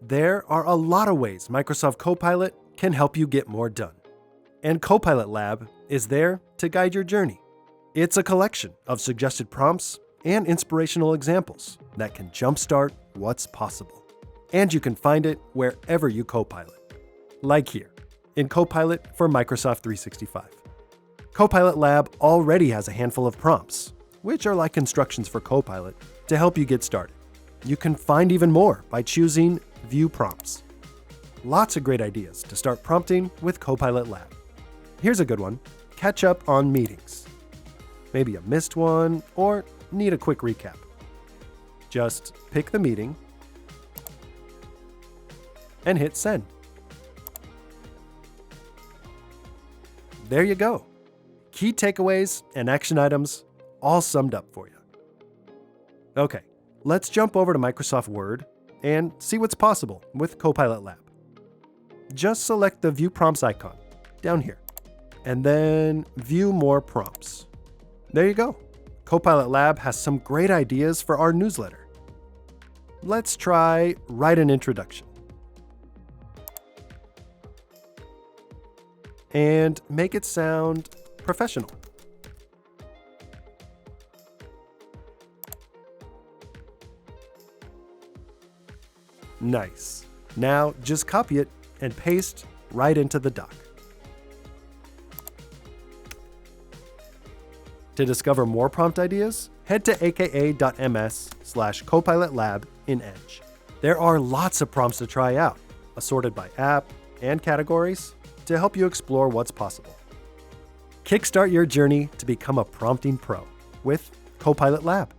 There are a lot of ways Microsoft Copilot can help you get more done. And Copilot Lab is there to guide your journey. It's a collection of suggested prompts and inspirational examples that can jumpstart what's possible. And you can find it wherever you Copilot, like here in Copilot for Microsoft 365. Copilot Lab already has a handful of prompts, which are like instructions for Copilot to help you get started. You can find even more by choosing View Prompts. Lots of great ideas to start prompting with Copilot Lab. Here's a good one: catch up on meetings. Maybe you missed one or need a quick recap. Just pick the meeting and hit send. There you go. Key takeaways and action items all summed up for you. Okay, let's jump over to Microsoft Word and see what's possible with Copilot Lab. Just select the View Prompts icon down here, and then View More Prompts. There you go. Copilot Lab has some great ideas for our newsletter. Let's try Write an Introduction. And make it sound professional. Nice. Now just copy it and paste right into the doc. To discover more prompt ideas, head to aka.ms/copilotlab in Edge. There are lots of prompts to try out, assorted by app and categories, to help you explore what's possible. Kickstart your journey to become a prompting pro with Copilot Lab.